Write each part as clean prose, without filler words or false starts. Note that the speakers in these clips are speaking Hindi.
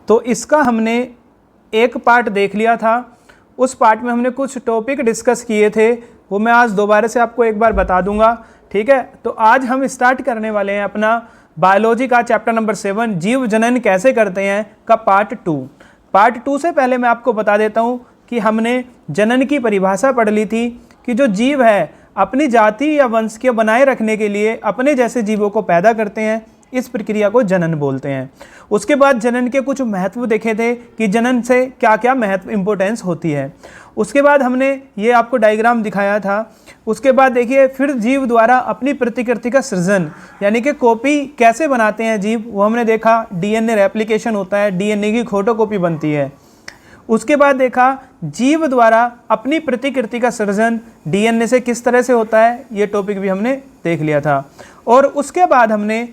तो इसका हमने एक पार्ट देख लिया था। उस पार्ट में हमने कुछ टॉपिक डिस्कस किए थे, वो मैं आज दोबारा से आपको एक बार बता दूंगा, ठीक है। तो आज हम स्टार्ट करने वाले हैं अपना बायोलॉजी का चैप्टर नंबर 7, जीव जनन कैसे करते हैं का पार्ट 2। पार्ट 2 से पहले मैं आपको बता देता हूँ कि हमने जनन की परिभाषा पढ़ ली थी कि जो जीव है अपनी जाति या वंश के बनाए रखने के लिए अपने जैसे जीवों को पैदा करते हैं, इस प्रक्रिया को जनन बोलते हैं। उसके बाद जनन के कुछ महत्व देखे थे कि जनन से क्या क्या महत्व इंपॉर्टेंस होती है। उसके बाद हमने ये आपको डायग्राम दिखाया था। उसके बाद देखिए फिर जीव द्वारा अपनी प्रतिकृति का सृजन यानी कि कॉपी कैसे बनाते हैं जीव, वो हमने देखा। डीएनए रेप्लिकेशन होता है, डीएनए की फोटोकॉपी बनती है। उसके बाद देखा जीव द्वारा अपनी प्रतिकृति का सृजन डीएनए से किस तरह से होता है, ये टॉपिक भी हमने देख लिया था। और उसके बाद हमने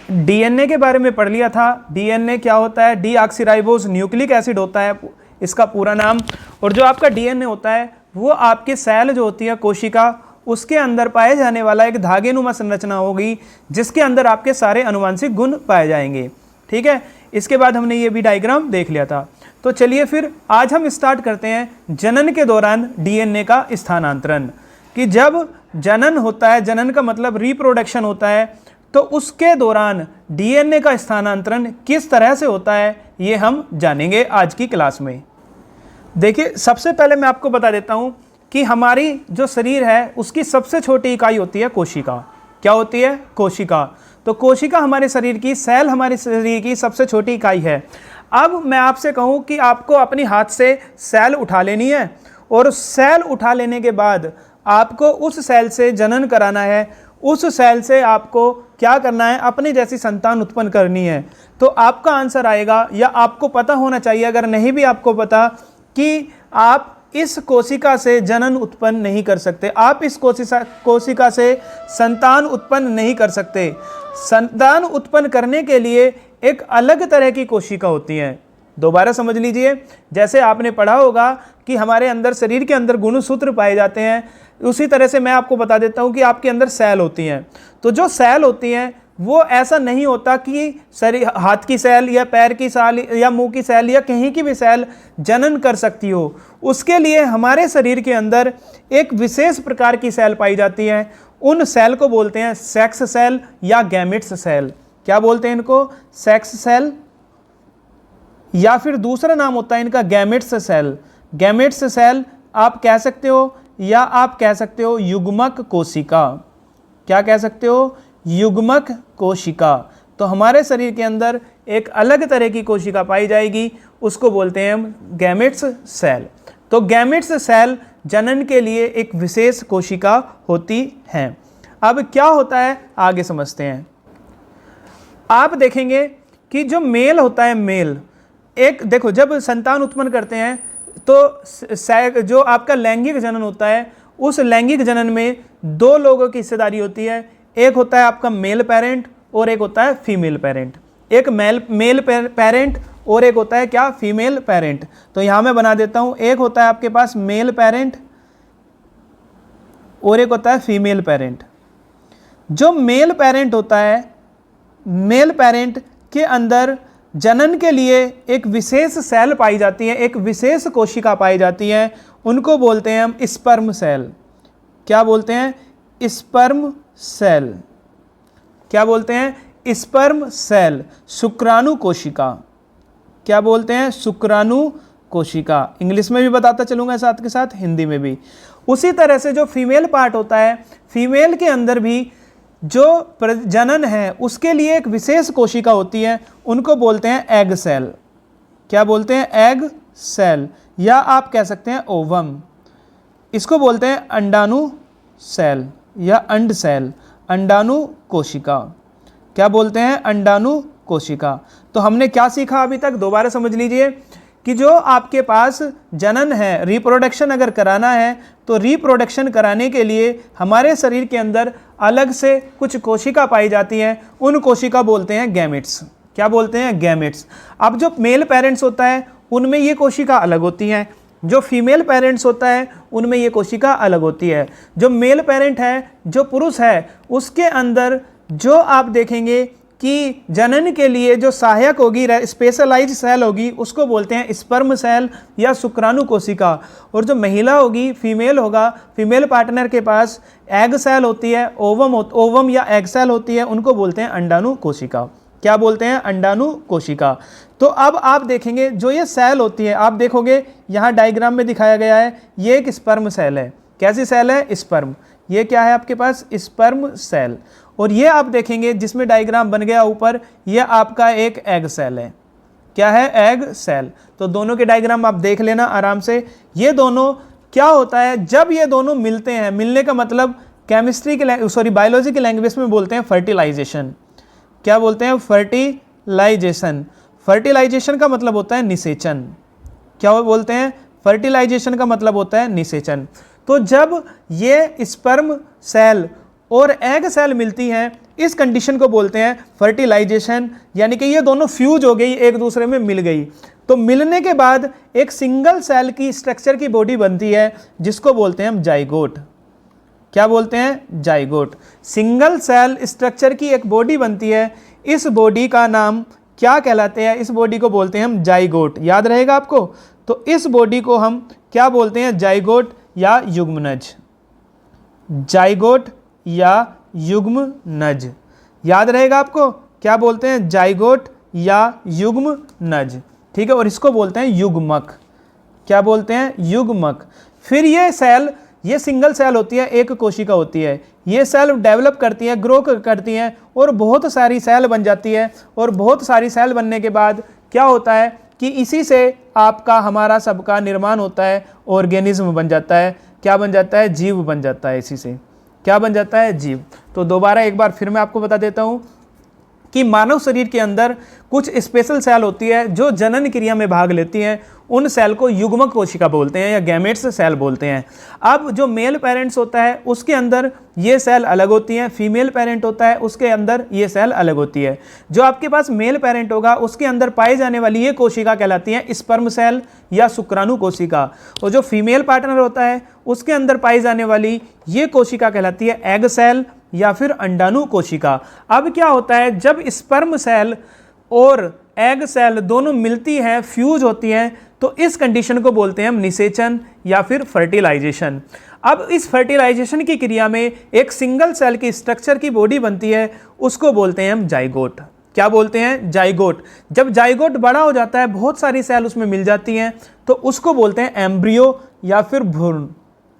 डीएनए के बारे में पढ़ लिया था। डीएनए क्या होता है, डीऑक्सीराइबोस न्यूक्लिक एसिड होता है इसका पूरा नाम। और जो आपका डीएनए होता है वो आपके सेल जो होती है कोशिका, उसके अंदर पाए जाने वाला एक धागेनुमा संरचना होगी जिसके अंदर आपके सारे आनुवंशिक गुण पाए जाएंगे, ठीक है। इसके बाद हमने ये भी डायग्राम देख लिया था। तो चलिए फिर आज हम स्टार्ट करते हैं जनन के दौरान डीएनए का स्थानांतरण। कि जब जनन होता है, जनन का मतलब रिप्रोडक्शन होता है, तो उसके दौरान डीएनए का स्थानांतरण किस तरह से होता है ये हम जानेंगे आज की क्लास में। देखिए सबसे पहले मैं आपको बता देता हूं कि हमारी जो शरीर है उसकी सबसे छोटी इकाई होती है कोशिका। क्या होती है? कोशिका। तो कोशिका हमारे शरीर की, सेल हमारे शरीर की सबसे छोटी इकाई है। अब मैं आपसे कहूं कि आपको अपनी हाथ से सेल उठा लेनी है और सेल उठा लेने के बाद आपको उस सेल से जनन कराना है। उस सेल से आपको क्या करना है, अपनी जैसी संतान उत्पन्न करनी है। तो आपका आंसर आएगा, या आपको पता होना चाहिए अगर नहीं भी आपको पता, कि आप इस कोशिका से जनन उत्पन्न नहीं कर सकते। आप इस कोशिका से संतान उत्पन्न नहीं कर सकते। संतान उत्पन्न करने के लिए एक अलग तरह की कोशिका होती है। दोबारा समझ लीजिए, जैसे आपने पढ़ा होगा कि हमारे अंदर, शरीर के अंदर गुणसूत्र पाए जाते हैं, उसी तरह से मैं आपको बता देता हूं कि आपके अंदर सेल होती हैं। तो जो सेल होती हैं वो ऐसा नहीं होता कि शरीर, हाथ की सेल या पैर की सेल या मुंह की सेल या कहीं की भी सेल जनन कर सकती हो। उसके लिए हमारे शरीर के अंदर एक विशेष प्रकार की सेल पाई जाती है। उन सेल को बोलते हैं सेक्स सेल या गैमेट्स सेल। क्या बोलते हैं इनको? सेक्स सेल, या फिर दूसरा नाम होता है इनका गैमेट्स सेल। गैमेट्स सेल आप कह सकते हो, या आप कह सकते हो युग्मक कोशिका। क्या कह सकते हो? युग्मक कोशिका। तो हमारे शरीर के अंदर एक अलग तरह की कोशिका पाई जाएगी, उसको बोलते हैं हम गैमेट्स सेल। तो गैमेट्स सेल जनन के लिए एक विशेष कोशिका होती हैं। अब क्या होता है आगे समझते हैं। आप देखेंगे कि जो मेल होता है, मेल एक, देखो जब संतान उत्पन्न करते हैं तो जो आपका लैंगिक जनन होता है, उस लैंगिक जनन में दो लोगों की हिस्सेदारी होती है। एक होता है आपका मेल पेरेंट और एक होता है फीमेल पेरेंट। एक मेल पेरेंट और एक होता है क्या? Female parent. तो यहां मैं बना देता हूं, एक होता है आपके पास मेल पेरेंट और एक होता है फीमेल पेरेंट। जो मेल पेरेंट होता है, मेल पेरेंट के अंदर जनन के लिए एक विशेष सेल पाई जाती है, एक विशेष कोशिका पाई जाती है, उनको बोलते हैं हम स्पर्म सेल। क्या बोलते हैं? Sperm cell. क्या बोलते हैं? Sperm cell. शुक्राणु कोशिका। क्या बोलते हैं? शुक्राणु कोशिका। इंग्लिश में भी बताता चलूंगा साथ के साथ हिंदी में भी। उसी तरह से जो फीमेल पार्ट होता है, फीमेल के अंदर भी जो जनन है उसके लिए एक विशेष कोशिका होती है, उनको बोलते हैं एग सेल। क्या बोलते हैं? एग सेल, या आप कह सकते हैं ओवम। इसको बोलते हैं अंडाणु सेल या अंड सेल, अंडाणु कोशिका। क्या बोलते हैं? अंडाणु कोशिका। तो हमने क्या सीखा अभी तक, दोबारा समझ लीजिए कि जो आपके पास जनन है, रिप्रोडक्शन अगर कराना है, तो रिप्रोडक्शन कराने के लिए हमारे शरीर के अंदर अलग से कुछ कोशिका पाई जाती हैं, उन कोशिका बोलते हैं गैमेट्स। क्या बोलते हैं? गैमेट्स। अब जो मेल पेरेंट्स होता है उनमें ये कोशिका अलग होती हैं, जो फीमेल पेरेंट्स होता है उनमें ये कोशिका अलग होती है। जो मेल पेरेंट है, जो पुरुष है, उसके अंदर जो आप देखेंगे कि जनन के लिए जो सहायक होगी, स्पेशलाइज सेल होगी, उसको बोलते हैं स्पर्म सेल या शुक्राणु कोशिका। और जो महिला होगी, फीमेल होगा, फीमेल पार्टनर के पास एग सेल होती है, ओवम या एग सेल होती है, उनको बोलते हैं अंडाणु कोशिका। क्या बोलते हैं? अंडाणु कोशिका। तो अब आप देखेंगे जो ये सेल होती है, आप देखोगे यहाँ डायग्राम में दिखाया गया है, ये एक स्पर्म सेल है। कैसी सेल है? स्पर्म। ये क्या है आपके पास? Sperm cell. और ये आप देखेंगे जिसमें डायग्राम बन गया ऊपर, ये आपका एक एग सेल है। क्या है? Egg cell. तो दोनों के डायग्राम आप देख लेना आराम से। ये दोनों क्या होता है जब ये दोनों मिलते हैं, मिलने का मतलब बायोलॉजी की लैंग्वेज में बोलते हैं फर्टिलाइजेशन। क्या बोलते हैं? फर्टिलाइजेशन। फर्टिलाइजेशन का मतलब होता है निषेचन। क्या बोलते हैं? फर्टिलाइजेशन का मतलब होता है निषेचन। तो जब ये स्पर्म सेल और एग सेल मिलती हैं, इस कंडीशन को बोलते हैं फर्टिलाइजेशन, यानी कि ये दोनों फ्यूज हो गई, एक दूसरे में मिल गई। तो मिलने के बाद एक सिंगल सेल की स्ट्रक्चर की बॉडी बनती है, जिसको बोलते हैं हम जाइगोट। क्या बोलते हैं? जाइगोट। सिंगल सेल स्ट्रक्चर की एक बॉडी बनती है, इस बॉडी का नाम क्या कहलाते हैं? इस बॉडी को बोलते हैं हम जाइगोट। याद रहेगा आपको। तो इस बॉडी को हम क्या बोलते हैं? जाइगोट या युग्मनज। जाइगोट या युग्मनज। याद रहेगा आपको। क्या बोलते हैं? जाइगोट या युग्मनज। ठीक है। और इसको बोलते हैं युग्मक। क्या बोलते हैं? युग्मक। फिर ये सेल, ये सिंगल सेल होती है, एक कोशिका होती है। ये सेल डेवलप करती है, ग्रो करती हैं और बहुत सारी सेल बन जाती है। और बहुत सारी सेल बनने के बाद क्या होता है कि इसी से आपका हमारा सबका निर्माण होता है, ऑर्गेनिज्म बन जाता है। क्या बन जाता है? जीव बन जाता है। इसी से क्या बन जाता है? जीव। तो दोबारा एक बार फिर मैं आपको बता देता हूँ कि मानव शरीर के अंदर कुछ स्पेशल सेल होती है जो जनन क्रिया में भाग लेती हैं। उन सेल को युग्मक कोशिका बोलते हैं या गैमेट्स सेल बोलते हैं। अब जो मेल पेरेंट्स होता है उसके अंदर ये सेल अलग होती हैं, फीमेल पेरेंट होता है उसके अंदर ये सेल अलग होती है। जो आपके पास मेल पेरेंट होगा उसके अंदर पाई जाने वाली ये कोशिका कहलाती है स्पर्म सेल या शुक्राणु कोशिका। और जो फीमेल पार्टनर होता है उसके अंदर पाई जाने वाली ये कोशिका कहलाती है एग सेल या फिर अंडाणु कोशिका। अब क्या होता है जब स्पर्म सेल और एग सेल दोनों मिलती हैं, फ्यूज होती हैं, तो इस कंडीशन को बोलते हैं हम निषेचन या फिर फर्टिलाइजेशन। अब इस फर्टिलाइजेशन की क्रिया में एक सिंगल सेल की स्ट्रक्चर की बॉडी बनती है, उसको बोलते हैं हम जाइगोट। क्या बोलते हैं? जाइगोट। जब जाइगोट बड़ा हो जाता है, बहुत सारी सेल उसमें मिल जाती हैं, तो उसको बोलते हैं एम्ब्रियो या फिर भ्रूण।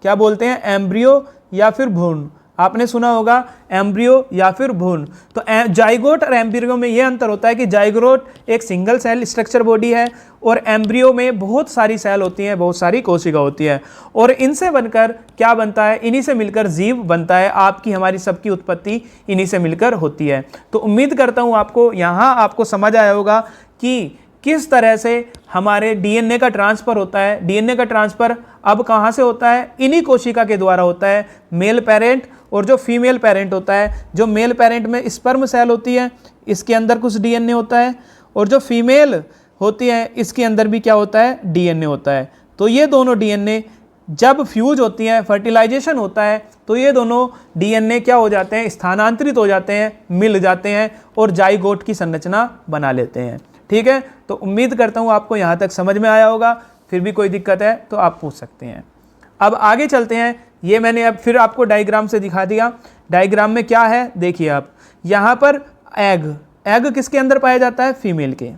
क्या बोलते हैं? एम्ब्रियो या फिर भ्रूण। आपने सुना होगा एम्ब्रियो या फिर भ्रूण। तो जाइगोट और एम्ब्रियो में यह अंतर होता है कि जाइगोट एक सिंगल सेल स्ट्रक्चर बॉडी है और एम्ब्रियो में बहुत सारी सेल होती हैं, बहुत सारी कोशिका होती है। और इनसे बनकर क्या बनता है? इन्हीं से मिलकर जीव बनता है। आपकी हमारी सबकी उत्पत्ति इन्हीं से मिलकर होती है। तो उम्मीद करता हूँ आपको यहाँ आपको समझ आया होगा कि किस तरह से हमारे डीएनए का ट्रांसफ़र होता है। डीएनए का ट्रांसफ़र अब कहाँ से होता है? इन्हीं कोशिका के द्वारा होता है। मेल पेरेंट और जो फीमेल पेरेंट होता है, जो मेल पेरेंट में स्पर्म सेल होती है, इसके अंदर कुछ डीएनए होता है, और जो फीमेल होती है इसके अंदर भी क्या होता है? डीएनए होता है। तो ये दोनों डीएनए जब फ्यूज होती हैं, फर्टिलाइजेशन होता है, तो ये दोनों डीएनए क्या हो जाते हैं? स्थानांतरित हो जाते हैं, मिल जाते हैं और जाइगोट की संरचना बना लेते हैं। ठीक है। तो उम्मीद करता हूँ आपको यहाँ तक समझ में आया होगा। फिर भी कोई दिक्कत है तो आप पूछ सकते हैं। अब आगे चलते हैं। ये मैंने अब फिर आपको डायग्राम से दिखा दिया। डायग्राम में क्या है देखिए आप। यहाँ पर एग किसके अंदर पाया जाता है? फीमेल के।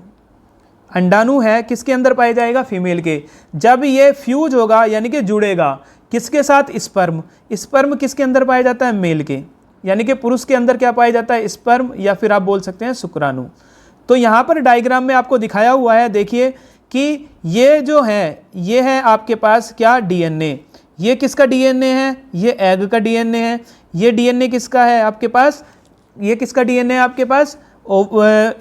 अंडाणु है किसके अंदर पाया जाएगा? फीमेल के। जब ये फ्यूज होगा यानी कि जुड़ेगा किसके साथ? स्पर्म। स्पर्म किसके अंदर पाया जाता है? मेल के। यानी कि पुरुष के अंदर क्या पाया जाता है? स्पर्म या फिर आप बोल सकते हैं शुक्राणु। तो यहाँ पर डायग्राम में आपको दिखाया हुआ है, देखिए कि ये जो है ये है आपके पास क्या? डीएनए। ये किसका डीएनए है? ये एग का डीएनए है। ये डीएनए किसका है आपके पास? ये किसका डीएनए है आपके पास?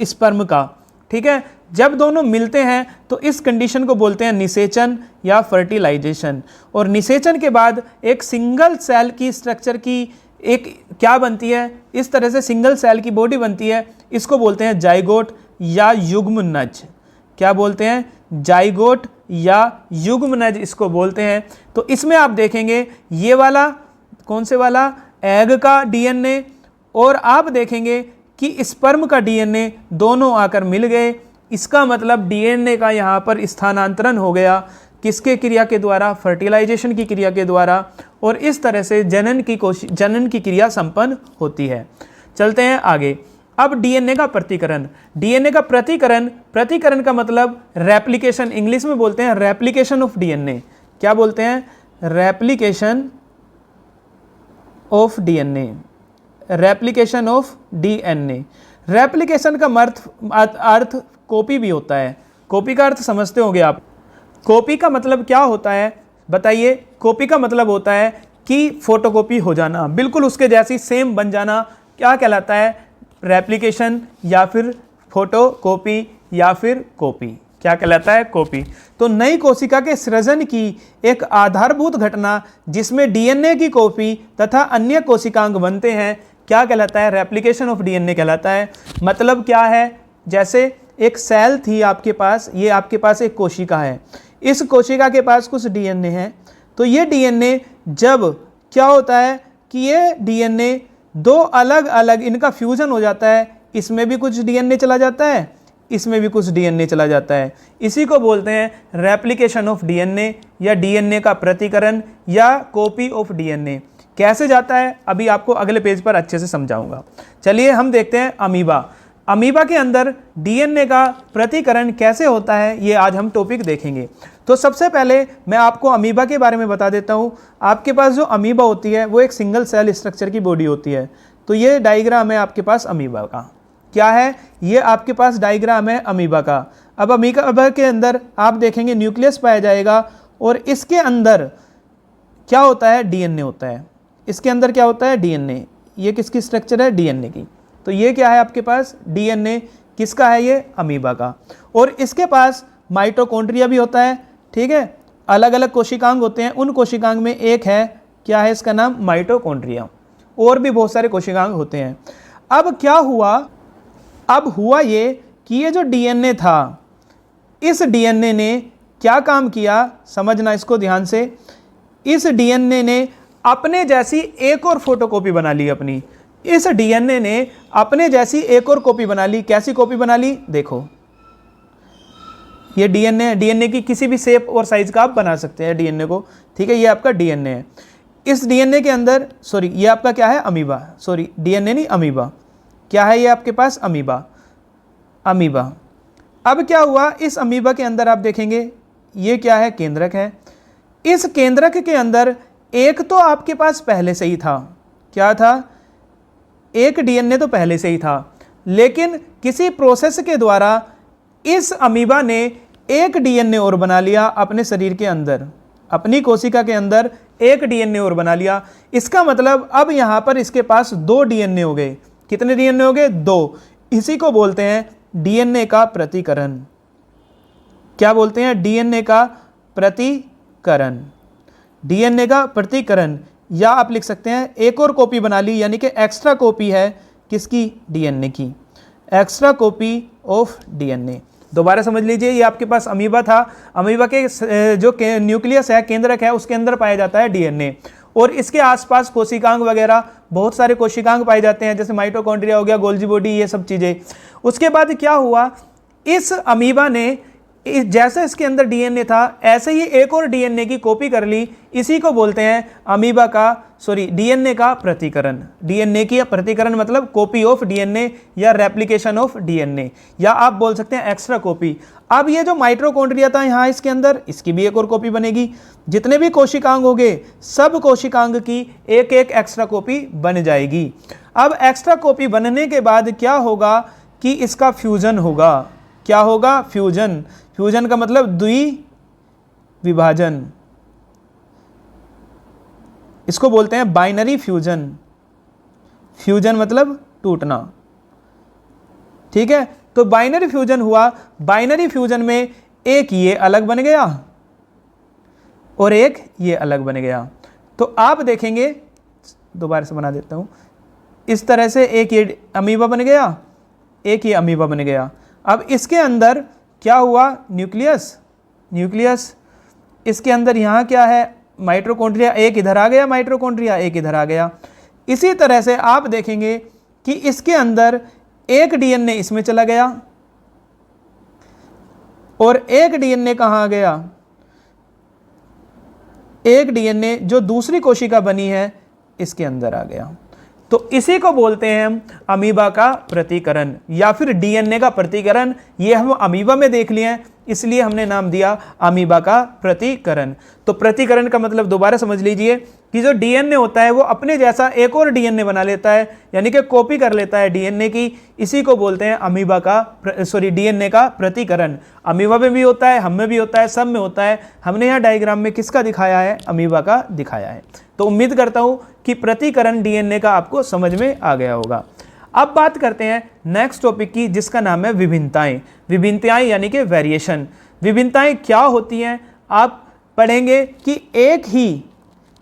स्पर्म का। ठीक है। जब दोनों मिलते हैं तो इस कंडीशन को बोलते हैं निषेचन या फर्टिलाइजेशन। और निषेचन के बाद एक सिंगल सेल की स्ट्रक्चर की एक क्या बनती है? इस तरह से सिंगल सेल की बॉडी बनती है, इसको बोलते हैं जाइगोट या युग्मनज। क्या बोलते हैं? जाइगोट या युग्मनज इसको बोलते हैं। तो इसमें आप देखेंगे ये वाला कौन से वाला? एग का डीएनए। और आप देखेंगे कि स्पर्म का डीएनए दोनों आकर मिल गए। इसका मतलब डीएनए का यहाँ पर स्थानांतरण हो गया, किसके क्रिया के द्वारा? फर्टिलाइजेशन की क्रिया के द्वारा, और इस तरह से जनन की क्रिया संपन्न होती है। चलते हैं आगे। अब डीएनए का प्रतिकरण। डीएनए का प्रतिकरण का मतलब रेप्लिकेशन, इंग्लिश में बोलते हैं रेप्लिकेशन ऑफ डीएनए। क्या बोलते हैं? Replication of DNA. Replication of DNA. Replication का अर्थ कॉपी भी होता है। कॉपी का अर्थ समझते होंगे आप। कॉपी का मतलब क्या होता है बताइए? कॉपी का मतलब होता है कि फोटोकॉपी हो जाना, बिल्कुल उसके जैसी सेम बन जाना। क्या कहलाता है? रेप्लिकेशन, या फिर फोटोकॉपी, या फिर कॉपी। क्या कहलाता है? कॉपी। तो नई कोशिका के सृजन की एक आधारभूत घटना जिसमें डीएनए की कॉपी तथा अन्य कोशिकांग बनते हैं, क्या कहलाता है? रेप्लिकेशन ऑफ डीएनए कहलाता है। मतलब क्या है? जैसे एक सेल थी आपके पास, ये आपके पास एक कोशिका है, इस कोशिका के पास कुछ डीएनए है। तो ये डीएनए जब क्या होता है कि ये डीएनए दो अलग अलग इनका फ्यूजन हो जाता है, इसमें भी कुछ डीएनए चला जाता है, इसमें भी कुछ डीएनए चला जाता है। इसी को बोलते हैं रेप्लिकेशन ऑफ डीएनए, या डीएनए का प्रतिकरण, या कॉपी ऑफ डीएनए। कैसे जाता है अभी आपको अगले पेज पर अच्छे से समझाऊंगा। चलिए हम देखते हैं अमीबा। अमीबा के अंदर डीएनए का प्रतिकरण कैसे होता है, ये आज हम टॉपिक देखेंगे। तो सबसे पहले मैं आपको अमीबा के बारे में बता देता हूँ। आपके पास जो अमीबा होती है वो एक सिंगल सेल स्ट्रक्चर की बॉडी होती है। तो ये डायग्राम है आपके पास अमीबा का। क्या है? ये आपके पास डायग्राम है अमीबा का। अब अमीबा के अंदर आप देखेंगे न्यूक्लियस पाया जाएगा, और इसके अंदर क्या होता है? डीएनए होता है। इसके अंदर क्या होता है? डीएनए। ये किसकी स्ट्रक्चर है? डीएनए की। तो ये क्या है आपके पास? डीएनए। किसका है? ये अमीबा का। और इसके पास माइटोकॉन्ड्रिया भी होता है। ठीक है, अलग अलग कोशिकांग होते हैं, उन कोशिकांग में एक है, क्या है इसका नाम? माइटोकॉन्ड्रिया। और भी बहुत सारे कोशिकांग होते हैं। अब क्या हुआ? अब हुआ ये कि ये जो डीएनए था, इस डीएनए ने क्या काम किया, समझना इसको ध्यान से। इस डीएनए ने अपने जैसी एक और फोटोकॉपी बना ली अपनी। इस डीएनए ने अपने जैसी एक और कॉपी बना ली। कैसी कॉपी बना ली? देखो, ये डीएनए की किसी भी शेप और साइज का आप बना सकते हैं डीएनए को। ठीक है, ये आपका डीएनए है। इस डीएनए के अंदर, सॉरी, ये आपका क्या है? अमीबा। सॉरी, डीएनए नहीं, अमीबा। क्या है ये आपके पास? अमीबा। अमीबा। अब क्या हुआ? इस अमीबा के अंदर आप देखेंगे ये क्या है? केंद्रक है। इस केंद्रक के अंदर एक तो आपके पास पहले से ही था। क्या था? एक डीएनए तो पहले से ही था, लेकिन किसी प्रोसेस के द्वारा इस अमीबा ने एक डीएनए और बना लिया अपने शरीर के अंदर, अपनी कोशिका के अंदर एक डीएनए और बना लिया। इसका मतलब अब यहां पर इसके पास दो डीएनए हो गए। कितने डीएनए हो गए? दो। इसी को बोलते हैं डीएनए का प्रतिकरण। क्या बोलते हैं? डीएनए का प्रतिकरण। डीएनए का प्रतिकरण, या आप लिख सकते हैं एक और कॉपी बना ली, यानी कि एक्स्ट्रा कॉपी है किसकी? डीएनए की। Extra copy of DNA. दोबारा समझ लीजिए, ये आपके पास अमीबा था। अमीबा के जो न्यूक्लियस है, केंद्रक है, उसके अंदर पाया जाता है डीएनए, और इसके आसपास कोशिकांग वगैरह बहुत सारे कोशिकांग पाए जाते हैं, जैसे माइटोकॉन्ड्रिया हो गया, गोल्जी बॉडी, ये सब चीज़ें। उसके बाद क्या हुआ? इस अमीबा ने जैसे इसके अंदर डीएनए था, ऐसे ही एक और डीएनए की कॉपी कर ली। इसी को बोलते हैं अमीबा का, सॉरी, डीएनए का प्रतिकरण। डीएनए की प्रतिकरण मतलब कॉपी ऑफ डीएनए, या रेप्लिकेशन ऑफ डीएनए, या आप बोल सकते हैं एक्स्ट्रा कॉपी। अब ये जो माइटोकॉन्ड्रिया था यहाँ इसके अंदर, इसकी भी एक और कॉपी बनेगी। जितने भी कोशिकांग होंगे, सब कोशिकांग की एक एक एक्स्ट्रा कॉपी बन जाएगी। अब एक्स्ट्रा कॉपी बनने के बाद क्या होगा कि इसका फ्यूजन होगा। क्या होगा? फ्यूजन। फ्यूजन का मतलब द्विविभाजन। इसको बोलते हैं बाइनरी फ्यूजन। फ्यूजन मतलब टूटना। ठीक है, तो बाइनरी फ्यूजन हुआ। बाइनरी फ्यूजन में एक ये अलग बन गया और एक ये अलग बन गया। तो आप देखेंगे, दोबारा से बना देता हूं, इस तरह से एक ये अमीबा बन गया, एक ये अमीबा बन गया। अब इसके अंदर क्या हुआ? न्यूक्लियस। इसके अंदर यहाँ क्या है? माइटोकॉन्ड्रिया। एक इधर आ गया माइटोकॉन्ड्रिया, एक इधर आ गया। इसी तरह से आप देखेंगे कि इसके अंदर एक डीएनए इसमें चला गया और एक डीएनए कहाँ गया, एक डीएनए जो दूसरी कोशिका बनी है इसके अंदर आ गया। तो इसी को बोलते हैं हम अमीबा का प्रतिकरण या फिर डीएनए का प्रतिकरण। ये हम अमीबा में देख लिए हैं, इसलिए हमने नाम दिया अमीबा का प्रतिकरण। तो प्रतिकरण का मतलब दोबारा समझ लीजिए कि जो डीएनए होता है वो अपने जैसा एक और डीएनए बना लेता है, यानी कि कॉपी कर लेता है डीएनए की। इसी को बोलते हैं अमीबा का डीएनए का प्रतिकरण। अमीबा में भी होता है, हम में भी होता है, सब में होता है। हमने यहाँ डायग्राम में किसका दिखाया है, अमीबा का दिखाया है। तो उम्मीद करता हूँ कि प्रतिकरण डीएनए का आपको समझ में आ गया होगा। अब बात करते हैं नेक्स्ट टॉपिक की, जिसका नाम है विभिन्नताएं। विभिन्नताएं यानी कि वेरिएशन। विभिन्नताएं क्या होती हैं आप पढ़ेंगे कि एक ही,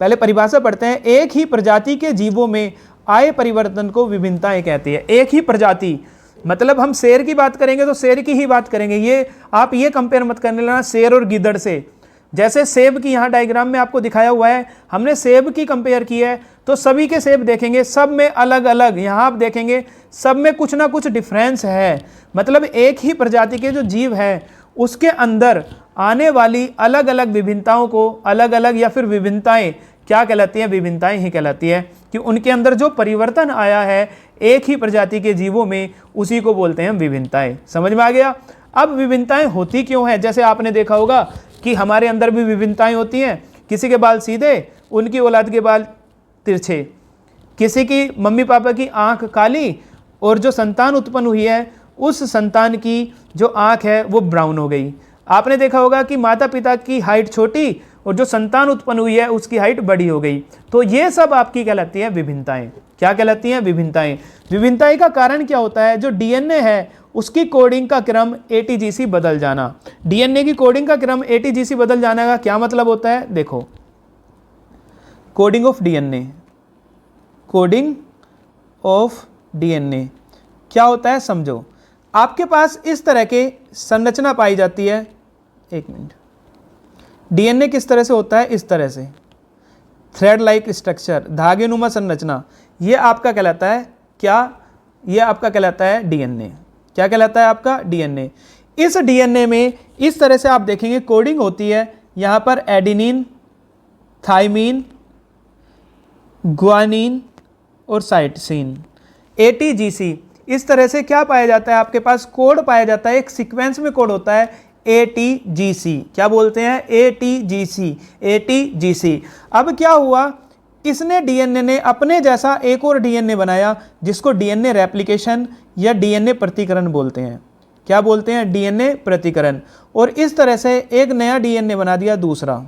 पहले परिभाषा पढ़ते हैं, एक ही प्रजाति के जीवों में आए परिवर्तन को विभिन्नताएं कहती है। एक ही प्रजाति मतलब हम शेर की बात करेंगे तो शेर की ही बात करेंगे, ये आप ये कंपेयर मत करने लेना शेर और गिद्दड़ से। जैसे सेब की यहाँ डायग्राम में आपको दिखाया हुआ है, हमने सेब की कंपेयर की है, तो सभी के सेब देखेंगे, सब में अलग अलग, यहाँ आप देखेंगे सब में कुछ ना कुछ डिफरेंस है। मतलब एक ही प्रजाति के जो जीव है उसके अंदर आने वाली अलग अलग विभिन्नताओं को अलग अलग या फिर विभिन्नताएं क्या कहलाती हैं, विभिन्नताएं ही कहलाती है कि उनके अंदर जो परिवर्तन आया है एक ही प्रजाति के जीवों में, उसी को बोलते हैं विभिन्नताएं। समझ में आ गया। अब विभिन्नताएं होती क्यों हैं, जैसे आपने देखा होगा कि हमारे अंदर भी विभिन्नताएं होती हैं। किसी के बाल सीधे, उनकी औलाद के बाल तिरछे, किसी की मम्मी पापा की आंख काली और जो संतान उत्पन्न हुई है उस संतान की जो आंख है वो ब्राउन हो गई। आपने देखा होगा कि माता पिता की हाइट छोटी और जो संतान उत्पन्न हुई है उसकी हाइट बड़ी हो गई। तो ये सब आपकी कहलाती है विभिन्नताएं। क्या कहलाती हैं, विभिन्नताएं। विभिन्नताएं का कारण क्या होता है, जो डीएनए है उसकी कोडिंग का क्रम एटीजीसी बदल जाना। डीएनए की कोडिंग का क्रम एटीजीसी बदल जाने का क्या मतलब होता है, देखो coding of DNA, coding of DNA क्या होता है समझो। आपके पास इस तरह के संरचना पाई जाती है, एक मिनट, डीएनए किस तरह से होता है, इस तरह से थ्रेड लाइक स्ट्रक्चर, धागे नुमा संरचना, ये आपका कहलाता है क्या, ये आपका कहलाता है डीएनए। क्या कहलाता है आपका, डीएनए। इस डीएनए में इस तरह से आप देखेंगे कोडिंग होती है, यहाँ पर एडेनिन, थाइमीन, ग्वानिन और साइटोसिन, एटीजीसी। इस तरह से क्या पाया जाता है, आपके पास कोड पाया जाता है, एक सीक्वेंस में कोड होता है एटीजीसी। क्या बोलते हैं, एटीजीसी, एटीजीसी। अब क्या हुआ, इसने डीएनए ने अपने जैसा एक और डीएनए बनाया जिसको डीएनए रेप्लिकेशन या डीएनए प्रतिकरण बोलते हैं। क्या बोलते हैं, डीएनए प्रतिकरण। और इस तरह से एक नया डीएनए बना दिया दूसरा।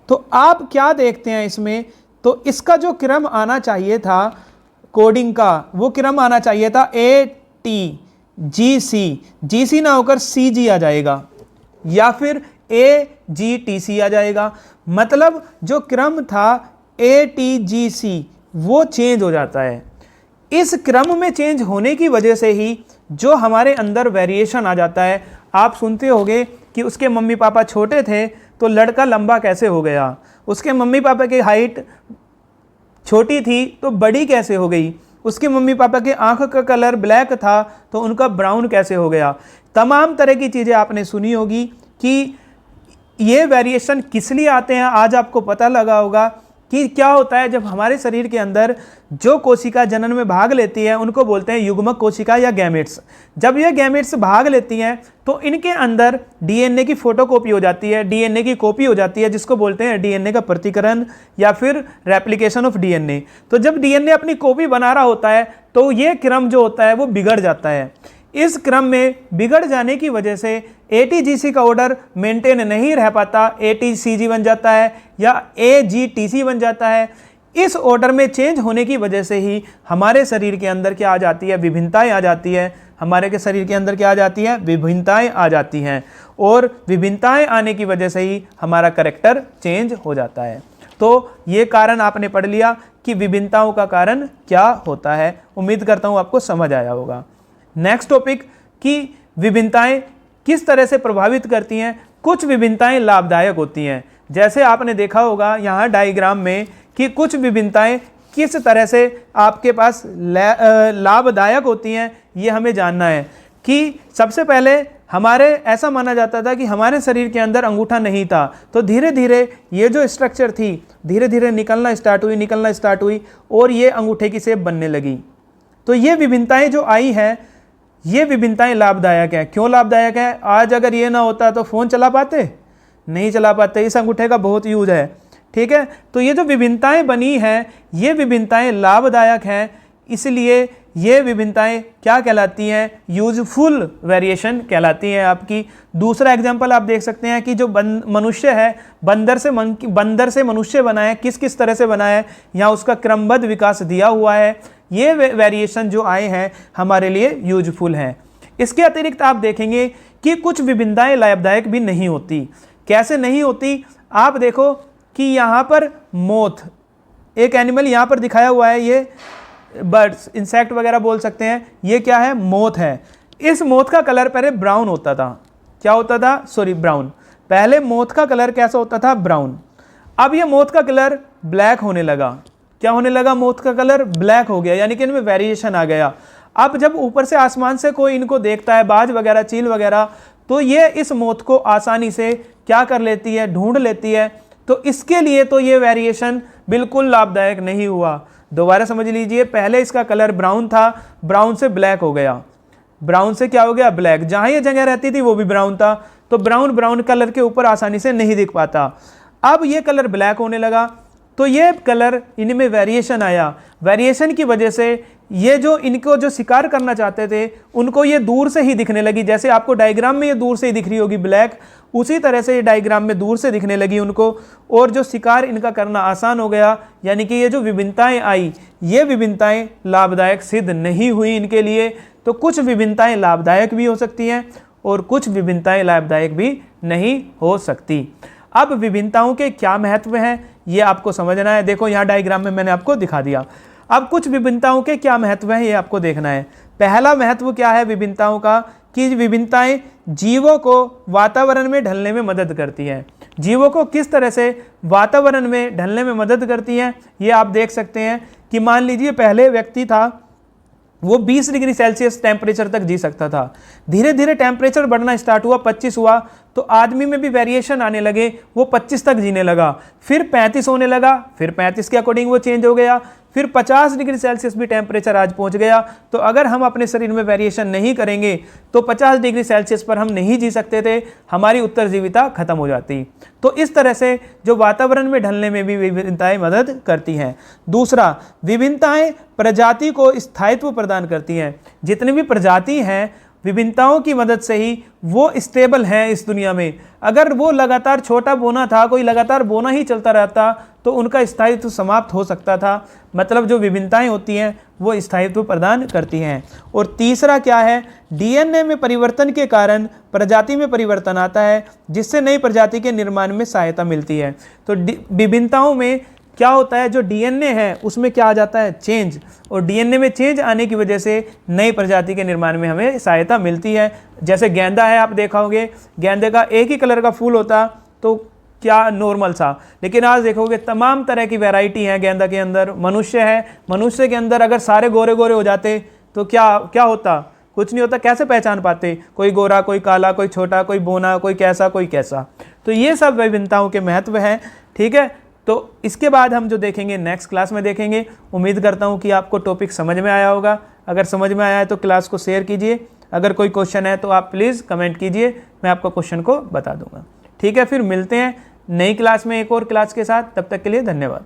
तो आप क्या देखते हैं इसमें, तो इसका जो क्रम आना चाहिए था कोडिंग का, वो क्रम आना चाहिए था एटीजीसी, जीसी ना होकर सीजी आ जाएगा या फिर एजीटीसी आ जाएगा। मतलब जो क्रम था एटीजीसी वो चेंज हो जाता है। इस क्रम में चेंज होने की वजह से ही जो हमारे अंदर वेरिएशन आ जाता है। आप सुनते होंगे कि उसके मम्मी पापा छोटे थे तो लड़का लंबा कैसे हो गया, उसके मम्मी पापा की हाइट छोटी थी तो बड़ी कैसे हो गई, उसके मम्मी पापा के आंख का कलर ब्लैक था तो उनका ब्राउन कैसे हो गया। तमाम तरह की चीज़ें आपने सुनी होगी कि ये वेरिएशन किस लिए आते हैं। आज आपको पता लगा होगा कि क्या होता है जब हमारे शरीर के अंदर जो कोशिका जनन में भाग लेती है उनको बोलते हैं युग्मक कोशिका या गैमेट्स। जब ये गैमेट्स भाग लेती हैं तो इनके अंदर डीएनए की फोटोकॉपी हो जाती है, डीएनए की कॉपी हो जाती है, जिसको बोलते हैं डीएनए का प्रतिकरण या फिर रेप्लिकेशन ऑफ डीएनए। तो जब डीएनए अपनी कॉपी बना रहा होता है तो ये क्रम जो होता है वो बिगड़ जाता है। इस क्रम में बिगड़ जाने की वजह से एटीजीसी का ऑर्डर मेंटेन नहीं रह पाता, एटीसीजी बन जाता है या एजीटीसी बन जाता है। इस ऑर्डर में चेंज होने की वजह से ही हमारे शरीर के अंदर क्या आ जाती है, विभिन्नताएं आ जाती है। हमारे के शरीर के अंदर क्या आ जाती है, विभिन्नताएं आ जाती हैं। और विभिन्नताएं आने की वजह से ही हमारा करैक्टर चेंज हो जाता है। तो ये कारण आपने पढ़ लिया कि विभिन्नताओं का कारण क्या होता है। उम्मीद करता हूँ आपको समझ आया होगा। नेक्स्ट टॉपिक कि विभिन्नताएं किस तरह से प्रभावित करती हैं। कुछ विभिन्नताएं लाभदायक होती हैं, जैसे आपने देखा होगा यहाँ डायग्राम में कि कुछ विभिन्नताएं किस तरह से आपके पास लाभदायक होती हैं, ये हमें जानना है। कि सबसे पहले हमारे ऐसा माना जाता था कि हमारे शरीर के अंदर अंगूठा नहीं था, तो धीरे धीरे ये जो स्ट्रक्चर थी धीरे धीरे निकलना स्टार्ट हुई और ये अंगूठे की शेप बनने लगी। तो ये विभिन्नताएं जो आई हैं, ये विभिन्नताएं लाभदायक हैं। क्यों लाभदायक है? आज अगर ये ना होता तो फ़ोन चला पाते? नहीं चला पाते। इस अंगूठे का बहुत यूज है, ठीक है। तो ये जो विभिन्नताएं बनी हैं, ये विभिन्नताएं लाभदायक हैं, इसलिए ये विभिन्नताएं क्या कहलाती हैं? यूजफुल वेरिएशन कहलाती हैं आपकी। दूसरा एग्जांपल आप देख सकते हैं कि जो मनुष्य है, बंदर से मनुष्य बना है, किस किस तरह से बना है, यहाँ उसका क्रमबद्ध विकास दिया हुआ है। ये वेरिएशन जो आए हैं हमारे लिए यूजफुल हैं। इसके अतिरिक्त आप देखेंगे कि कुछ विभिन्नताएं लाभदायक भी नहीं होती। कैसे नहीं होती? आप देखो कि यहाँ पर मोथ, एक एनिमल यहाँ पर दिखाया हुआ है, ये बर्ड्स, इंसेक्ट वगैरह बोल सकते हैं। ये क्या है? मोथ है। इस मोथ का कलर पहले ब्राउन होता था। क्या होता था? Sorry, brown. पहले मोथ का कलर कैसा होता था? ब्राउन। अब ये मोथ का कलर ब्लैक होने लगा। क्या होने लगा? मोथ का कलर ब्लैक हो गया, यानी कि इनमें वेरिएशन आ गया। अब जब ऊपर से आसमान से कोई इनको देखता है, बाज वगैरह, चील वगैरह, तो ये इस मोथ को आसानी से क्या कर लेती है? ढूंढ लेती है। तो इसके लिए तो ये वेरिएशन बिल्कुल लाभदायक नहीं हुआ। दोबारा समझ लीजिए, पहले इसका कलर ब्राउन था, ब्राउन से ब्लैक हो गया, ब्राउन से क्या हो गया? ब्लैक। जहां ये जगह रहती थी वो भी ब्राउन था, तो ब्राउन कलर के ऊपर आसानी से नहीं दिख पाता। अब ये कलर ब्लैक होने लगा, तो ये कलर इनमें वेरिएशन आया। वेरिएशन की वजह से ये जो इनको जो शिकार करना चाहते थे उनको ये दूर से ही दिखने लगी। जैसे आपको डायग्राम में ये दूर से ही दिख रही होगी ब्लैक, उसी तरह से ये डायग्राम में दूर से दिखने लगी उनको, और जो शिकार इनका करना आसान हो गया। यानी कि ये जो विभिन्नताएं आई, ये विभिन्नताएं लाभदायक सिद्ध नहीं हुई इनके लिए। तो कुछ विभिन्नताएं लाभदायक भी हो सकती हैं और कुछ विभिन्नताएं लाभदायक भी नहीं हो सकती। अब विभिन्नताओं के क्या महत्व हैं ये आपको समझना है। देखो यहाँ डायग्राम में मैंने आपको दिखा दिया। अब कुछ विभिन्नताओं के क्या महत्व हैं ये आपको देखना है। पहला महत्व क्या है विभिन्नताओं का? कि विभिन्नताएं जीवों को वातावरण में ढलने में मदद करती हैं। जीवों को किस तरह से वातावरण में ढलने में मदद करती हैं ये आप देख सकते हैं। कि मान लीजिए पहले व्यक्ति था, वो 20 डिग्री सेल्सियस टेम्परेचर तक जी सकता था। धीरे धीरे टेम्परेचर बढ़ना स्टार्ट हुआ, 25 हुआ, तो आदमी में भी वेरिएशन आने लगे, वो 25 तक जीने लगा। फिर 35 होने लगा, फिर 35 के अकॉर्डिंग वो चेंज हो गया, फिर 50 डिग्री सेल्सियस भी टेम्परेचर आज पहुंच गया। तो अगर हम अपने शरीर में वेरिएशन नहीं करेंगे तो 50 डिग्री सेल्सियस पर हम नहीं जी सकते थे, हमारी उत्तरजीविता खत्म हो जाती। तो इस तरह से जो वातावरण में ढलने में भी विभिन्नताएं मदद करती हैं। दूसरा, विभिन्नताएं प्रजाति को स्थायित्व प्रदान करती हैं। जितनी भी प्रजाति हैं, विभिन्नताओं की मदद से ही वो स्टेबल हैं इस दुनिया में। अगर वो लगातार छोटा बोना था, कोई लगातार बोना ही चलता रहता, तो उनका स्थायित्व समाप्त हो सकता था। मतलब जो विभिन्नताएं होती हैं वो स्थायित्व प्रदान करती हैं। और तीसरा क्या है? डीएनए में परिवर्तन के कारण प्रजाति में परिवर्तन आता है, जिससे नई प्रजाति के निर्माण में सहायता मिलती है। तो विभिन्नताओं में क्या होता है? जो डीएनए है उसमें क्या आ जाता है? चेंज। और डीएनए में चेंज आने की वजह से नई प्रजाति के निर्माण में हमें सहायता मिलती है। जैसे गेंदा है, आप देखा होंगे, गेंदे का एक ही कलर का फूल होता तो क्या नॉर्मल सा, लेकिन आज देखोगे तमाम तरह की वैरायटी है गेंदा के अंदर। मनुष्य है, मनुष्य के अंदर अगर सारे गोरे गोरे हो जाते तो क्या होता? कुछ नहीं होता। कैसे पहचान पाते? कोई गोरा, कोई काला, कोई छोटा, कोई बोना, कोई कैसा, कोई कैसा। तो ये सब विभिन्नताओं के महत्व हैं, ठीक है। तो इसके बाद हम जो देखेंगे नेक्स्ट क्लास में देखेंगे। उम्मीद करता हूँ कि आपको टॉपिक समझ में आया होगा। अगर समझ में आया है तो क्लास को शेयर कीजिए। अगर कोई क्वेश्चन है तो आप प्लीज़ कमेंट कीजिए, मैं आपको क्वेश्चन को बता दूंगा। ठीक है, फिर मिलते हैं नई क्लास में एक और क्लास के साथ। तब तक के लिए धन्यवाद।